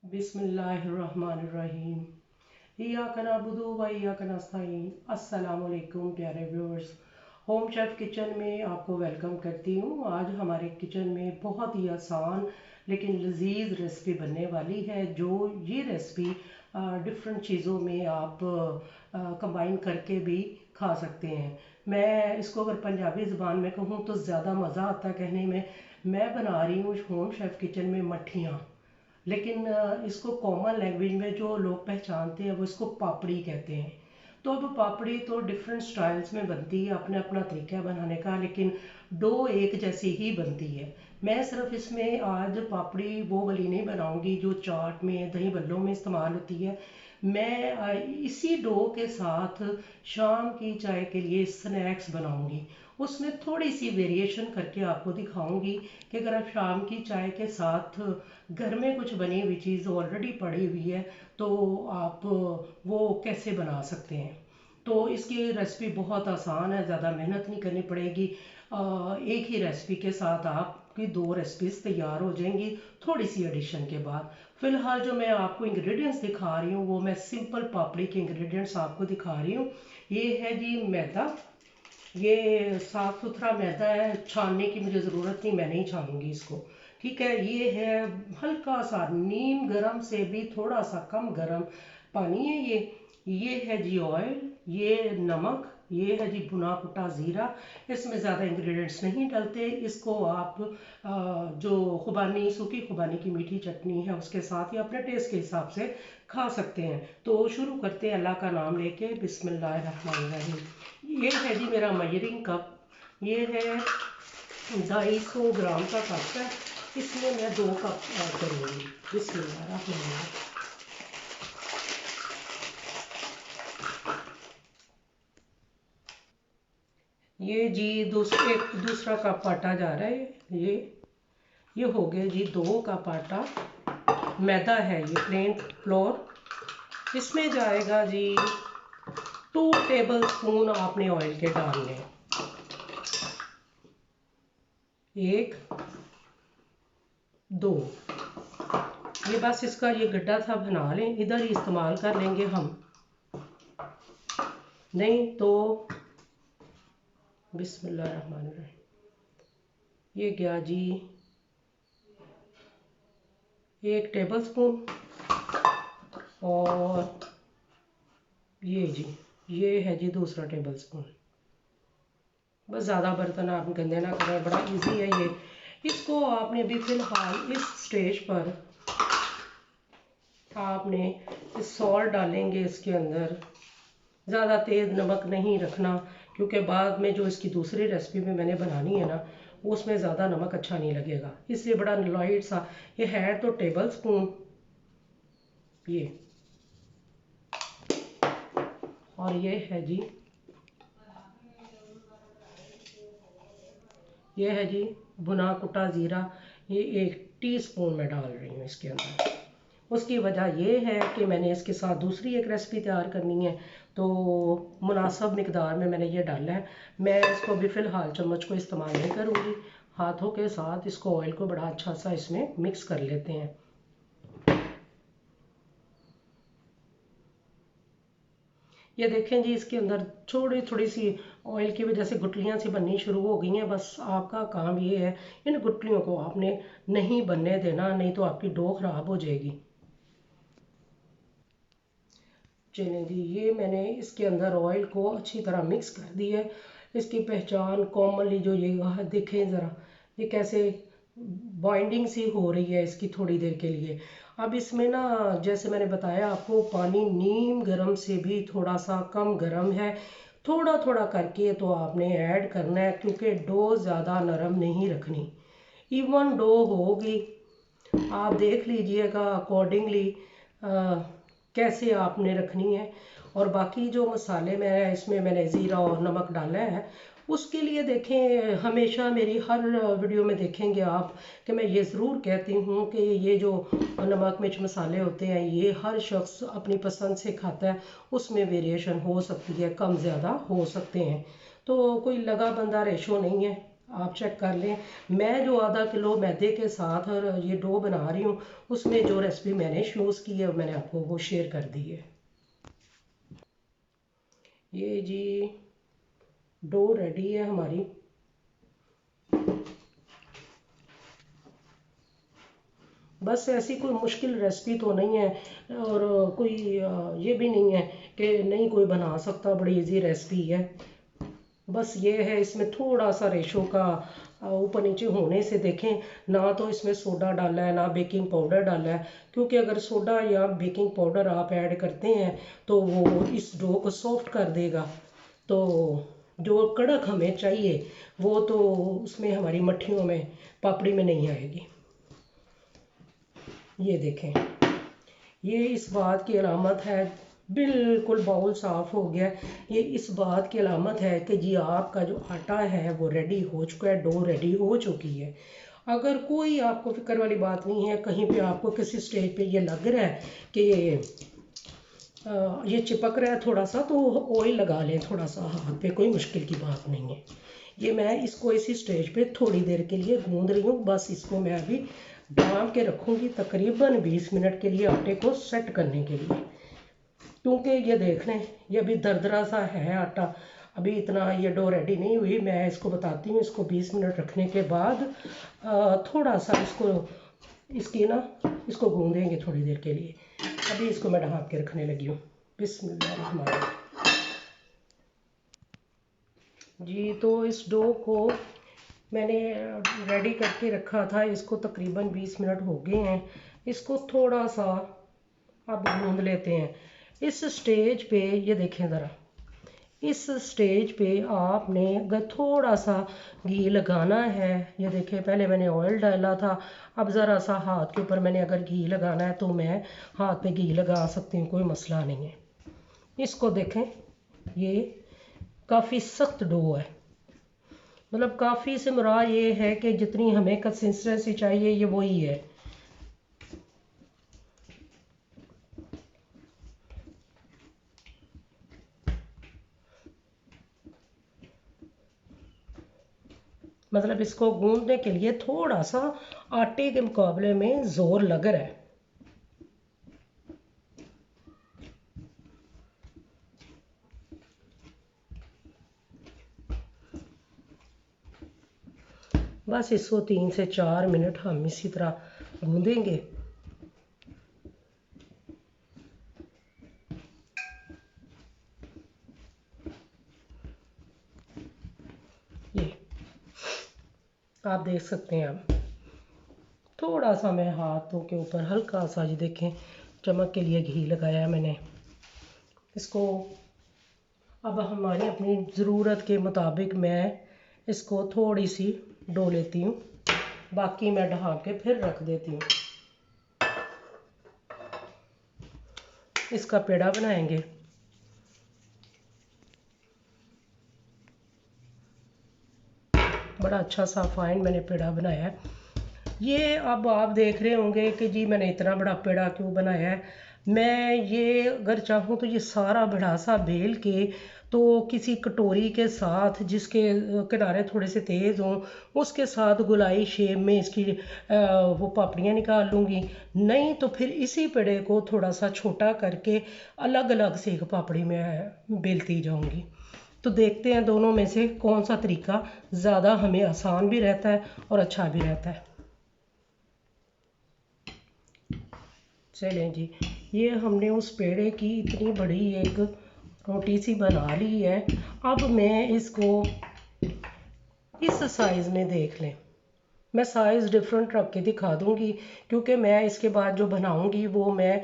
बिस्मिल्लाहिर्रहमानिर्रहीम। इय्याका नअबुदु व इय्याका नस्तईन। अस्सलाम वालेकुम प्यारे व्यूअर्स, होम शेफ़ किचन में आपको वेलकम करती हूँ। आज हमारे किचन में बहुत ही आसान लेकिन लजीज रेसिपी बनने वाली है। जो ये रेसिपी डिफरेंट चीज़ों में आप कंबाइन करके भी खा सकते हैं। मैं इसको अगर पंजाबी ज़ुबान में कहूँ तो ज़्यादा मज़ा आता है कहने में। मैं बना रही हूँ होम शेफ़ किचन में मट्ठियाँ, लेकिन इसको कॉमन लैंग्वेज में जो लोग पहचानते हैं वो इसको पापड़ी कहते हैं। तो अब पापड़ी तो डिफरेंट स्टाइल्स में बनती है, अपना अपना तरीका है बनाने का, लेकिन डो एक जैसी ही बनती है। मैं सिर्फ इसमें आज पापड़ी वो वाली नहीं बनाऊंगी जो चाट में दही बल्लों में इस्तेमाल होती है। मैं इसी डो के साथ शाम की चाय के लिए स्नैक्स बनाऊंगी। उसमें थोड़ी सी वेरिएशन करके आपको दिखाऊंगी कि अगर आप शाम की चाय के साथ घर में कुछ बनी हुई चीज़ ऑलरेडी पड़ी हुई है तो आप वो कैसे बना सकते हैं। तो इसकी रेसिपी बहुत आसान है, ज़्यादा मेहनत नहीं करनी पड़ेगी। एक ही रेसिपी के साथ आपकी दो रेसिपीज तैयार हो जाएंगी थोड़ी सी एडिशन के बाद। फिलहाल जो मैं आपको इंग्रेडिएंट्स दिखा रही हूँ वो मैं सिंपल पापड़ी के इंग्रेडिएंट्स आपको दिखा रही हूँ। ये है जी मैदा। ये साफ सुथरा मैदा है, छानने की मुझे ज़रूरत नहीं, मैं नहीं छानूंगी इसको। ठीक है, ये है हल्का सा नीम गरम से भी थोड़ा सा कम गरम पानी है ये है जी ऑयल, ये नमक, ये है जी भुना कुटा ज़ीरा। इसमें ज़्यादा इंग्रेडिएंट्स नहीं डलते। इसको आप जो खुबानी सूखी खुबानी की मीठी चटनी है उसके साथ या अपने टेस्ट के हिसाब से खा सकते हैं। तो शुरू करते हैं अल्लाह का नाम लेके। बिस्मिल्लाहिर्रहमानिर्रहीम। ये है जी मेरा मेजरिंग कप। ये है 250 ग्राम का कप है। इसमें मैं 2 कप ऐड करूँगी। बिस्मिल्लाहिर्रहमानिर्रहीम। ये जी दूसरा कप आटा जा रहा है। ये हो गया जी 2 कप आटा। मैदा है ये प्लेन फ्लोर। इसमें जाएगा जी 2 टेबल स्पून आपने ऑयल के डालने। 1 2। ये बस इसका ये गड्ढा था बना लें, इधर ही इस्तेमाल कर लेंगे हम, नहीं तो। बिस्मिल्लाहिर्रहमानिर्रहीम। ये गया जी 1 टेबल स्पून। और ये है जी दूसरा टेबल स्पून। बस ज़्यादा बर्तन आप गंदे ना करें, बड़ा इजी है ये। इसको आपने भी फ़िलहाल इस स्टेज पर आपने सॉल्ट डालेंगे इसके अंदर। ज़्यादा तेज़ नमक नहीं रखना, क्योंकि बाद में जो इसकी दूसरी रेसिपी में मैंने बनानी है ना उसमें ज़्यादा नमक अच्छा नहीं लगेगा, इसलिए बड़ा लाइट सा। ये है तो टेबल स्पून ये, और ये है जी भुना कुटा ज़ीरा। ये 1 टीस्पून मैं डाल रही हूँ इसके अंदर। उसकी वजह ये है कि मैंने इसके साथ दूसरी एक रेसिपी तैयार करनी है, तो मुनासिब मिकदार में मैंने ये डाला है। मैं इसको भी फ़िलहाल चम्मच को इस्तेमाल नहीं करूँगी, हाथों के साथ इसको ऑयल को बड़ा अच्छा सा इसमें मिक्स कर लेते हैं। ये देखें जी, इसके अंदर थोड़ी थोड़ी सी ऑयल की वजह से गुटलियाँ सी बननी शुरू हो गई हैं। बस आपका काम ये है इन गुटलियों को आपने नहीं बनने देना, नहीं तो आपकी डो ख़राब हो जाएगी। चलें जी, ये मैंने इसके अंदर ऑयल को अच्छी तरह मिक्स कर दी है। इसकी पहचान कॉमनली जो ये देखें ज़रा, ये कैसे बाइंडिंग सी हो रही है इसकी थोड़ी देर के लिए। अब इसमें ना जैसे मैंने बताया आपको, पानी नीम गरम से भी थोड़ा सा कम गरम है। थोड़ा थोड़ा करके तो आपने ऐड करना है, क्योंकि डो ज़्यादा नरम नहीं रखनी। इवन डो होगी, आप देख लीजिएगा अकॉर्डिंगली कैसे आपने रखनी है। और बाकी जो मसाले मैं इसमें मैंने ज़ीरा और नमक डाला है, उसके लिए देखें, हमेशा मेरी हर वीडियो में देखेंगे आप कि मैं ये ज़रूर कहती हूँ कि ये जो नमक मिर्च मसाले होते हैं ये हर शख्स अपनी पसंद से खाता है। उसमें वेरिएशन हो सकती है, कम ज़्यादा हो सकते हैं, तो कोई लगा बंदा रेशो नहीं है। आप चेक कर लें। मैं जो आधा किलो मैदे के साथ और ये डो बना रही हूँ, उसमें जो रेसिपी मैंने यूज़ की है मैंने आपको वो शेयर कर दी है। ये जी डो रेडी है हमारी। बस ऐसी कोई मुश्किल रेसिपी तो नहीं है और कोई ये भी नहीं है कि नहीं कोई बना सकता, बड़ी इजी रेसिपी है। बस ये है इसमें थोड़ा सा रेशो का ऊपर नीचे होने से देखें, ना तो इसमें सोडा डाला है ना बेकिंग पाउडर डाला है, क्योंकि अगर सोडा या बेकिंग पाउडर आप ऐड करते हैं तो वो इस डो को सॉफ्ट कर देगा। तो जो कड़क हमें चाहिए वो तो उसमें हमारी मट्ठियों में पापड़ी में नहीं आएगी। ये देखें, ये इस बात की अलामत है, बिल्कुल बाउल साफ़ हो गया। ये इस बात की अलामत है कि जी आपका जो आटा है वो रेडी हो चुका है, डो रेडी हो चुकी है। अगर कोई आपको फिक्र वाली बात नहीं है, कहीं पे आपको किसी स्टेज पे ये लग रहा है कि ये चिपक रहा है थोड़ा सा, तो ऑयल लगा लें थोड़ा सा हाथ पे, कोई मुश्किल की बात नहीं है। ये मैं इसको इसी स्टेज पे थोड़ी देर के लिए गूंद रही हूँ। बस इसको मैं अभी डाल के रखूँगी तकरीबन 20 मिनट के लिए आटे को सेट करने के लिए, क्योंकि ये देख लें ये अभी दरदरा सा है आटा, अभी इतना ये डो रेडी नहीं हुई। मैं इसको बताती हूँ, इसको 20 मिनट रखने के बाद थोड़ा सा इसकी ना इसको गूंदेंगे थोड़ी देर के लिए। अभी इसको मैं ढाँप के रखने लगी हूँ। बिस्मिल्लाह जी। तो इस डो को मैंने रेडी करके रखा था, इसको तकरीबन 20 मिनट हो गए हैं। इसको थोड़ा सा अब गूंद लेते हैं। इस स्टेज पे ये देखें ज़रा, इस स्टेज पे आपने अगर थोड़ा सा घी लगाना है, ये देखें पहले मैंने ऑयल डाला था, अब ज़रा सा हाथ के ऊपर मैंने अगर घी लगाना है तो मैं हाथ पे घी लगा सकती हूँ, कोई मसला नहीं है। इसको देखें, ये काफ़ी सख्त डो है, मतलब काफ़ी से मुराद ये है कि जितनी हमें कंसिस्टेंसी चाहिए ये वही है। मतलब इसको गूंदने के लिए थोड़ा सा आटे के मुकाबले में ज़ोर लग रहा है। बस इसको 3 से 4 मिनट हम इसी तरह गूंदेंगे। ये आप देख सकते हैं, अब थोड़ा सा मैं हाथों के ऊपर हल्का सा, ये देखें चमक के लिए घी लगाया मैंने। इसको अब हमारी अपनी ज़रूरत के मुताबिक मैं इसको थोड़ी सी डो लेती हूँ, बाकी मैं ढका के फिर रख देती हूँ। इसका पेड़ा बनाएंगे। बड़ा अच्छा सा फाइन मैंने पेड़ा बनाया है। ये अब आप देख रहे होंगे कि जी मैंने इतना बड़ा पेड़ा क्यों बनाया है। मैं ये अगर चाहूँ तो ये सारा बड़ा सा बेल के तो किसी कटोरी के साथ जिसके किनारे थोड़े से तेज़ हों उसके साथ गोलाई शेप में इसकी वो पापड़ियाँ निकाल लूँगी। नहीं तो फिर इसी पेड़े को थोड़ा सा छोटा करके अलग अलग से एक पापड़ी में बेलती जाऊँगी। तो देखते हैं दोनों में से कौन सा तरीका ज़्यादा हमें आसान भी रहता है और अच्छा भी रहता है। चलें जी, ये हमने उस पेड़े की इतनी बड़ी एक रोटी सी बना ली है। अब मैं इसको इस साइज़ में देख लें, मैं साइज़ डिफरेंट रख के दिखा दूंगी, क्योंकि मैं इसके बाद जो बनाऊंगी वो मैं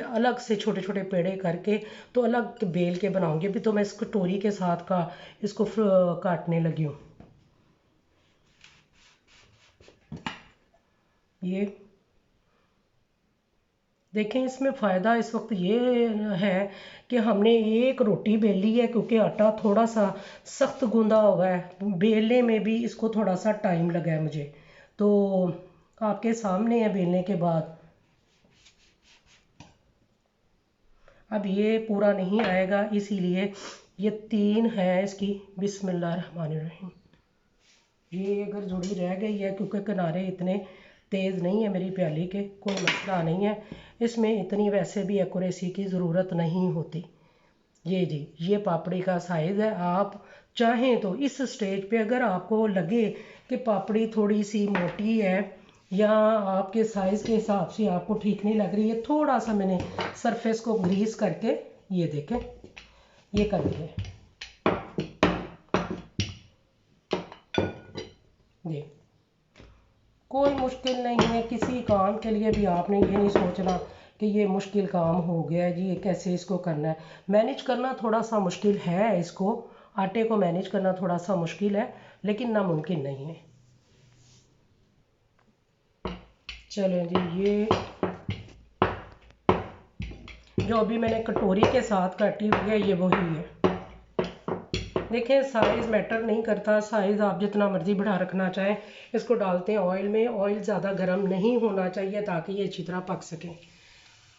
अलग से छोटे छोटे पेड़े करके तो अलग बेल के बनाऊंगी। अभी तो मैं इस कटोरी के साथ का इसको काटने लगी हूँ। ये देखें, इसमें फ़ायदा इस वक्त ये है कि हमने एक रोटी बेली है, क्योंकि आटा थोड़ा सा सख्त गूंदा हुआ है, बेलने में भी इसको थोड़ा सा टाइम लगा है मुझे। तो आपके सामने है बेलने के बाद। अब ये पूरा नहीं आएगा, इसीलिए ये 3 है इसकी। बिस्मिल्लाह रहमान रहीम। ये अगर जुड़ी रह गई है क्योंकि किनारे इतने तेज़ नहीं है मेरी प्याली के, कोई मसला नहीं है। इसमें इतनी वैसे भी एक्यूरेसी की ज़रूरत नहीं होती। ये जी, ये पापड़ी का साइज़ है। आप चाहें तो इस स्टेज पे अगर आपको लगे कि पापड़ी थोड़ी सी मोटी है या आपके साइज़ के हिसाब से आपको ठीक नहीं लग रही है, थोड़ा सा मैंने सरफेस को ग्रीस करके, ये देखें, ये कर दिया ये। कोई मुश्किल नहीं है किसी काम के लिए भी। आपने ये नहीं सोचना कि ये मुश्किल काम हो गया जी, ये कैसे इसको करना है। मैनेज करना थोड़ा सा मुश्किल है, इसको आटे को मैनेज करना थोड़ा सा मुश्किल है, लेकिन नामुमकिन नहीं है। चलें जी, ये जो अभी मैंने कटोरी के साथ काटी हुई है ये वही है। देखें, साइज़ मैटर नहीं करता, साइज़ आप जितना मर्ज़ी बढ़ा रखना चाहें। इसको डालते हैं ऑयल में। ऑयल ज़्यादा गर्म नहीं होना चाहिए ताकि ये अच्छी तरह पक सके।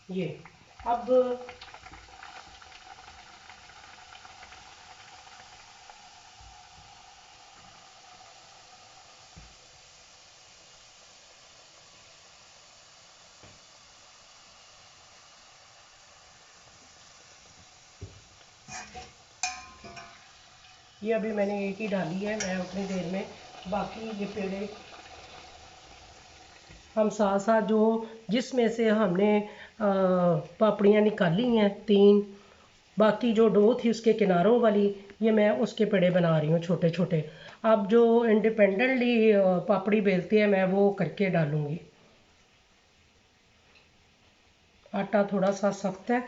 ये अब ये अभी मैंने एक ही डाली है, मैं उतनी देर में बाकी ये पेड़े हम साथ साथ जो जिसमें से हमने पापड़ियाँ निकाली हैं 3, बाकी जो डो थी उसके किनारों वाली, ये मैं उसके पेड़े बना रही हूँ छोटे छोटे। अब जो इंडिपेंडेंटली पापड़ी बेलती है मैं वो करके डालूँगी। आटा थोड़ा सा सख्त है,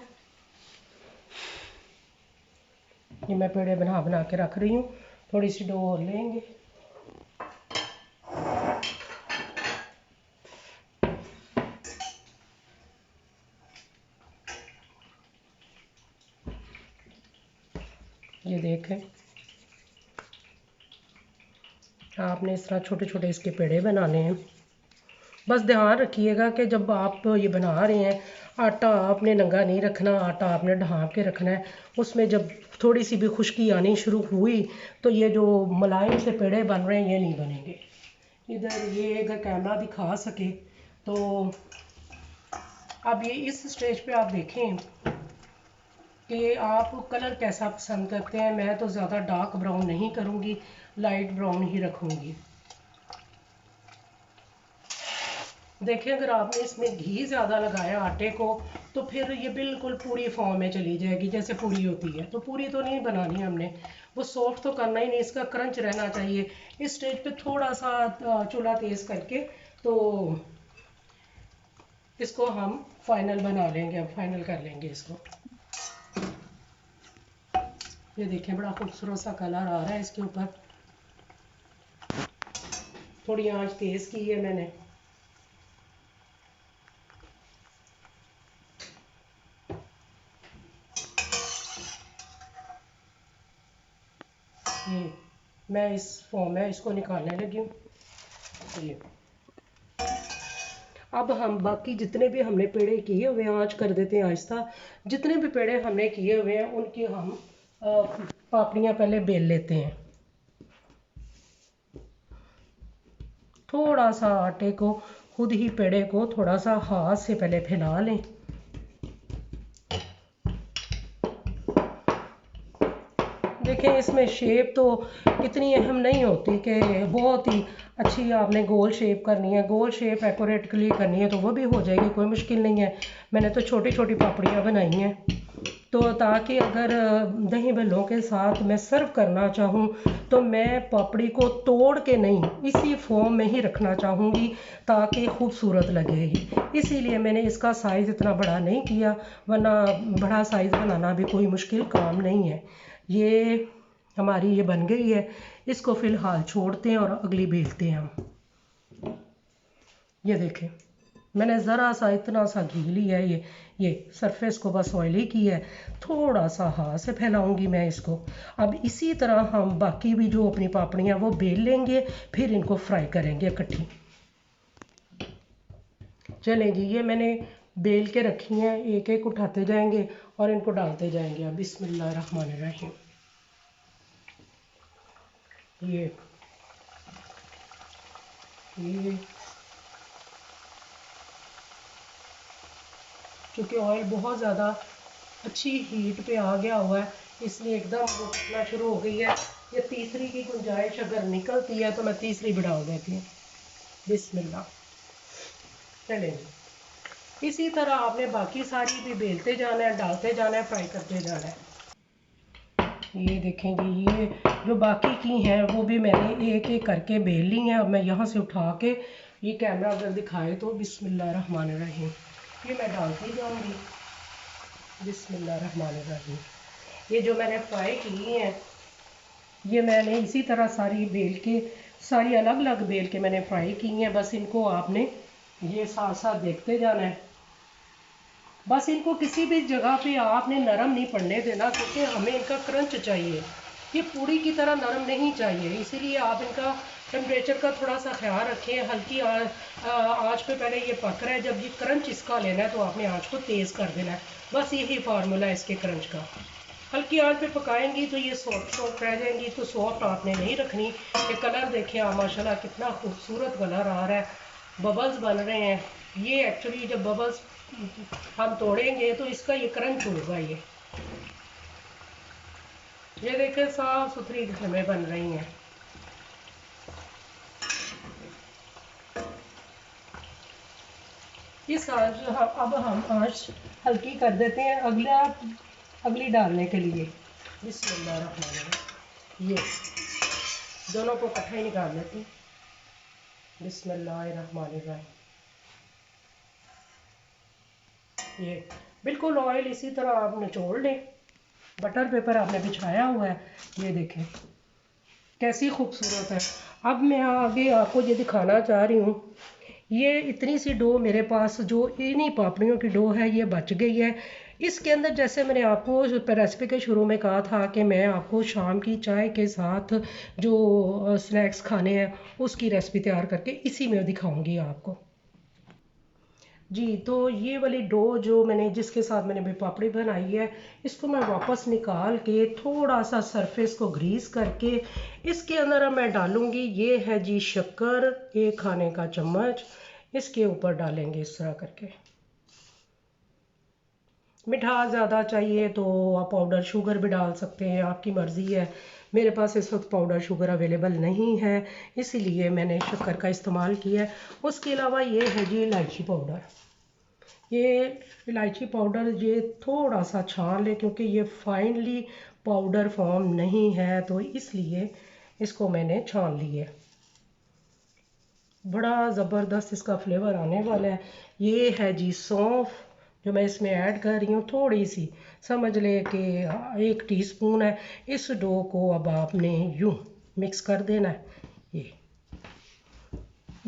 ये मैं पेड़े बना बना के रख रही हूँ। थोड़ी सी डो और लेंगे। ये देखें, आपने इस तरह छोटे छोटे इसके पेड़े बनाने हैं। बस ध्यान रखिएगा कि जब आप ये बना रहे हैं, आटा आपने नंगा नहीं रखना, आटा आपने ढाँप के रखना है। उसमें जब थोड़ी सी भी खुश्की आनी शुरू हुई तो ये जो मुलायम से पेड़े बन रहे हैं ये नहीं बनेंगे। इधर ये अगर कैमरा दिखा सके तो अब ये इस स्टेज पे आप देखें कि आप कलर कैसा पसंद करते हैं। मैं तो ज़्यादा डार्क ब्राउन नहीं करूँगी, लाइट ब्राउन ही रखूँगी। देखिए, अगर आपने इसमें घी ज़्यादा लगाया आटे को तो फिर ये बिल्कुल पूरी फॉर्म में चली जाएगी, जैसे पूरी होती है। तो पूरी तो नहीं बनानी हमने, वो सॉफ्ट तो करना ही नहीं, इसका क्रंच रहना चाहिए। इस स्टेज पे थोड़ा सा चूल्हा तेज़ करके तो इसको हम फाइनल बना लेंगे। अब फाइनल कर लेंगे इसको। ये देखें, बड़ा खूबसूरत सा कलर आ रहा है इसके ऊपर। थोड़ी आंच तेज़ की है मैंने। ये मैं इस फॉर्म में इसको निकालने लगी हूँ। ये अब हम बाकी जितने भी हमने पेड़े किए हुए हैं, आँच कर देते हैं आहिस्ता। जितने भी पेड़े हमने किए हुए हैं उनकी हम पापड़ियाँ पहले बेल लेते हैं। थोड़ा सा आटे को, खुद ही पेड़े को थोड़ा सा हाथ से पहले फैला लें। देखें, इसमें शेप तो इतनी अहम नहीं होती कि बहुत ही अच्छी आपने गोल शेप करनी है। गोल शेप एक्यूरेटली करनी है तो वो भी हो जाएगी, कोई मुश्किल नहीं है। मैंने तो छोटी छोटी पापड़ियाँ बनाई हैं तो ताकि अगर दही भल्लों के साथ मैं सर्व करना चाहूँ तो मैं पापड़ी को तोड़ के नहीं, इसी फॉर्म में ही रखना चाहूँगी ताकि खूबसूरत लगेगी। इसीलिए मैंने इसका साइज़ इतना बड़ा नहीं किया, वरना बड़ा साइज़ बनाना भी कोई मुश्किल काम नहीं है। ये हमारी ये बन गई है, इसको फ़िलहाल छोड़ते हैं और अगली बेलते हैं हम। ये देखें, मैंने ज़रा सा इतना सा घी लिया है, ये सरफेस को बस ऑयली किया है। थोड़ा सा हाथ से फैलाऊंगी मैं इसको। अब इसी तरह हम बाकी भी जो अपनी पापड़ियाँ वो बेल लेंगे, फिर इनको फ्राई करेंगे इकट्ठी। चलें जी, ये मैंने बेल के रखी हैं, एक एक उठाते जाएंगे और इनको डालते जाएंगे। अब बिस्मिल्लाहिर्रहमानिर्रहीम। ये ये क्योंकि ऑयल बहुत ज़्यादा अच्छी हीट पे आ गया हुआ है, इसलिए एकदम वो फटना शुरू हो गई है। ये तीसरी की गुंजाइश अगर निकलती है तो मैं तीसरी भी डाल देती हूँ। बिस्मिल्लाह। चलें, इसी तरह आपने बाकी सारी भी बेलते जाना है, डालते जाना है, फ्राई करते जाना है। ये देखें जी, ये जो बाकी की हैं वो भी मैंने एक एक करके बेल ली हैं। अब मैं यहाँ से उठा के ये कैमरा अगर दिखाए तो बिस्मिल्लाह रहमान रहीम ये मैं डालती जाऊँगी। बिस्मिल्लाह रहमान रहीम। ये जो मैंने फ्राई की हैं ये मैंने इसी तरह सारी बेल के, सारी अलग अलग बेल के मैंने फ्राई की हैं। बस इनको आपने ये साथ साथ देखते जाना है। बस इनको किसी भी जगह पे आपने नरम नहीं पड़ने देना, क्योंकि हमें इनका क्रंच चाहिए। ये पूरी की तरह नरम नहीं चाहिए, इसीलिए आप इनका टेम्परेचर का थोड़ा सा ख्याल रखें। हल्की आँच पे पहले ये पक रहा है, जब ये क्रंच इसका लेना है तो आपने आँच को तेज़ कर देना है। बस यही फार्मूला है इसके क्रंच का। हल्की आंच पे पकाएंगी तो ये सॉफ्ट सॉफ्ट रह जाएंगी। तो सॉफ्ट आपने नहीं रखनी। ये कलर देखिए आप, माशाल्लाह कितना खूबसूरत कलर आ रहा है, बबल्स बन रहे हैं। ये एक्चुअली जब बबल्स हम तोड़ेंगे तो इसका ये क्रंच होगा। ये देखिए साफ सुथरी हमें बन रही हैं। इस आंच अब हम आंच हल्की कर देते हैं अगली डालने के लिए। बिस्मिल्लाहिर्रहमानिर्रहीम। ये दोनों को इकट्ठा ही निकाल लेते हैं। बिस्मिल्लाहिर्रहमानिर्रहीम। ये बिल्कुल ऑयल इसी तरह आप निचोड़ लें। बटर पेपर आपने बिछाया हुआ है, ये देखें कैसी खूबसूरत है। अब मैं आगे आपको ये दिखाना चाह रही हूँ। ये इतनी सी डो मेरे पास जो इन्हीं पापड़ियों की डो है ये बच गई है। इसके अंदर जैसे मैंने आपको रेसिपी के शुरू में कहा था कि मैं आपको शाम की चाय के साथ जो स्नैक्स खाने हैं उसकी रेसिपी तैयार करके इसी में दिखाऊंगी आपको जी। तो ये वाली डो जो मैंने जिसके साथ मैंने भी पापड़ी बनाई है, इसको मैं वापस निकाल के थोड़ा सा सरफेस को ग्रीस करके इसके अंदर मैं डालूंगी। ये है जी शक्कर, 1 खाने का चम्मच इसके ऊपर डालेंगे इस तरह करके। मिठास ज़्यादा चाहिए तो आप पाउडर शुगर भी डाल सकते हैं, आपकी मर्ज़ी है। मेरे पास इस वक्त पाउडर शुगर अवेलेबल नहीं है, इसीलिए मैंने शक्कर का इस्तेमाल किया है। उसके अलावा ये है जी इलायची पाउडर। ये इलायची पाउडर ये थोड़ा सा छान लें, क्योंकि ये फाइनली पाउडर फॉर्म नहीं है, तो इसलिए इसको मैंने छान लिया है। बड़ा ज़बरदस्त इसका फ्लेवर आने वाला है। ये है जी सौंफ जो मैं इसमें ऐड कर रही हूँ, थोड़ी सी, समझ ले कि 1 टीस्पून है। इस डो को अब आपने यूँ मिक्स कर देना है।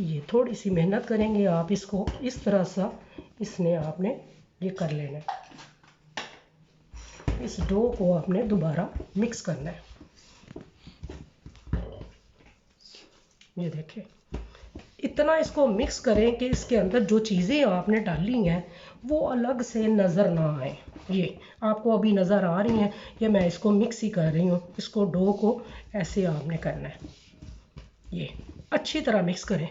ये थोड़ी सी मेहनत करेंगे आप, इसको इस तरह सा इसने आपने ये कर लेना है। इस डो को आपने दोबारा मिक्स करना है। ये देखें, इतना इसको मिक्स करें कि इसके अंदर जो चीज़ें आपने डाली हैं वो अलग से नज़र ना आए। ये आपको अभी नज़र आ रही हैं, ये मैं इसको मिक्स ही कर रही हूँ। इसको डो को ऐसे आपने करना है, ये अच्छी तरह मिक्स करें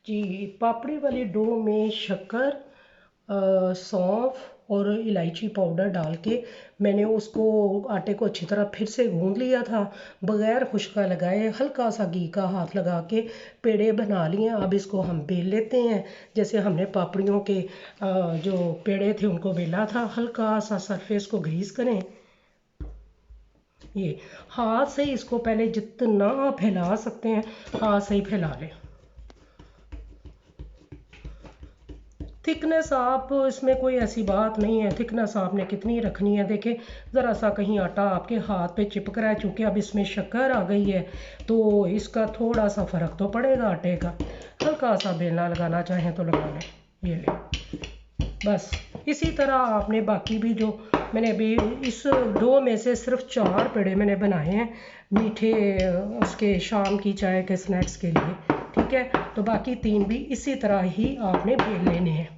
जी। पापड़ी वाली डो में शक्कर, सौंफ और इलायची पाउडर डाल के मैंने उसको आटे को अच्छी तरह फिर से गूंद लिया था, बग़ैर खुशका लगाए हल्का सा घी का हाथ लगा के पेड़े बना लिए। अब इसको हम बेल लेते हैं जैसे हमने पापड़ियों के जो पेड़े थे उनको बेला था। हल्का सा सरफेस को ग्रीस करें। ये हाथ से इसको पहले जितना फैला सकते हैं हाथ से ही फैला लें। थिकनेस आप इसमें कोई ऐसी बात नहीं है, थिकनेस आपने कितनी रखनी है। देखें ज़रा सा कहीं आटा आपके हाथ पे चिपक रहा है, चूँकि अब इसमें शक्कर आ गई है तो इसका थोड़ा सा फ़र्क तो पड़ेगा आटे का। हल्का सा बेलना लगाना चाहें तो लगा लें। ये लें, बस इसी तरह आपने बाकी भी जो मैंने अभी इस डो में से सिर्फ 4 पेड़े मैंने बनाए हैं मीठे उसके शाम की चाय के स्नैक्स के लिए, ठीक है। तो बाकी 3 भी इसी तरह ही आपने बेल लेने हैं।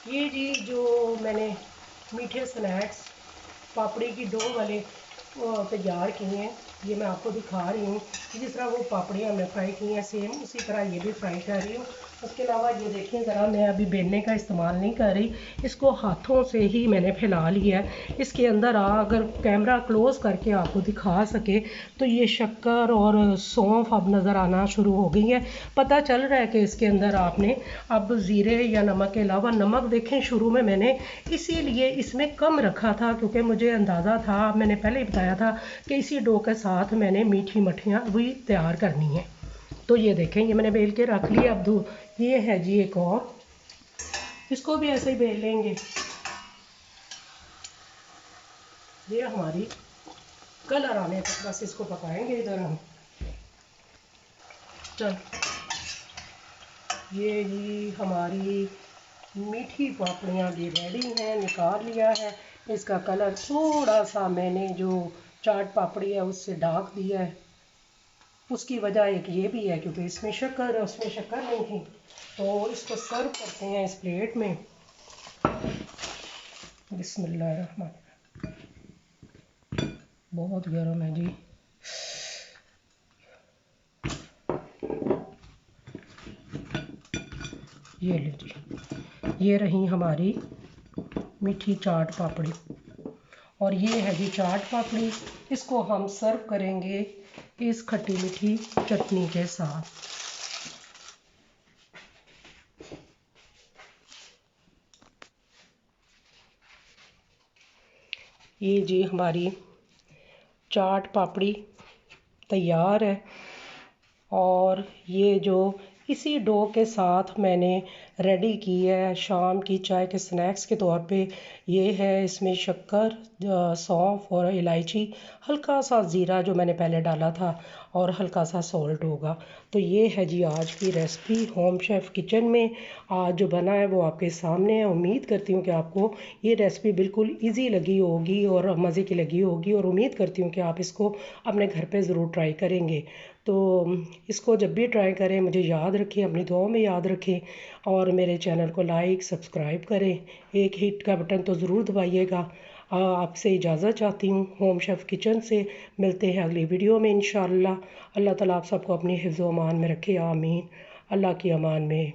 ये जी जो मैंने मीठे स्नैक्स पापड़ी की डो वाले तैयार किए हैं, ये मैं आपको दिखा रही हूँ। जिस तरह वो पापड़ियाँ मैं फ्राई की हैं सेम उसी तरह ये भी फ्राई कर रही हूँ। उसके अलावा ये देखिए ज़रा, मैं अभी बेलने का इस्तेमाल नहीं कर रही, इसको हाथों से ही मैंने फैला लिया है। इसके अंदर अगर कैमरा क्लोज़ करके आपको दिखा सके तो ये शक्कर और सौंफ अब नज़र आना शुरू हो गई है। पता चल रहा है कि इसके अंदर आपने अब ज़ीरे या नमक के अलावा, नमक देखें शुरू में मैंने इसीलिए इसमें कम रखा था क्योंकि मुझे अंदाज़ा था, मैंने पहले ही बताया था कि इसी डो के साथ मैंने मीठी मठियाँ भी तैयार करनी है। तो ये देखें, ये मैंने बेल के रख लिया। अब ये है जी एक और, इसको भी ऐसे ही बेल लेंगे। ये हमारी कलर आने तक बस इसको पकाएंगे इधर हम। चल, ये जी हमारी मीठी पापड़ियाँ भी रेडी हैं, निकाल लिया है। इसका कलर थोड़ा सा मैंने जो चाट पापड़ी है उससे डार्क दिया है। उसकी वजह एक ये भी है क्योंकि इसमें शक्कर है, उसमें शक्कर नहीं थी। तो इसको सर्व करते हैं इस प्लेट में। बिस्मिल्लाह, बहुत गर्म है जी। ये ले जी, ये रही हमारी मीठी चाट पापड़ी और ये है जी चाट पापड़ी। इसको हम सर्व करेंगे इस खट्टी मीठी चटनी के साथ। ये जी हमारी चाट पापड़ी तैयार है और ये जो इसी डो के साथ मैंने रेडी की है शाम की चाय के स्नैक्स के तौर पे। ये है, इसमें शक्कर, सौंफ और इलायची, हल्का सा ज़ीरा जो मैंने पहले डाला था और हल्का सा सॉल्ट होगा। तो ये है जी आज की रेसिपी होम शेफ़ किचन में। आज जो बना है वो आपके सामने है। उम्मीद करती हूँ कि आपको ये रेसिपी बिल्कुल इजी लगी होगी और मज़े की लगी होगी और उम्मीद करती हूँ कि आप इसको अपने घर पे ज़रूर ट्राई करेंगे। तो इसको जब भी ट्राई करें मुझे याद रखें, अपनी दुआओं में याद रखें और मेरे चैनल को लाइक सब्सक्राइब करें। एक हिट का बटन तो ज़रूर दबाइएगा। आपसे इजाज़त चाहती हूँ होम शेफ़ किचन से। मिलते हैं अगली वीडियो में इंशाअल्लाह। अल्लाह ताला आप सबको अपनी हिफ्ज़ व अमान में रखे, आमीन। अल्लाह की अमान में।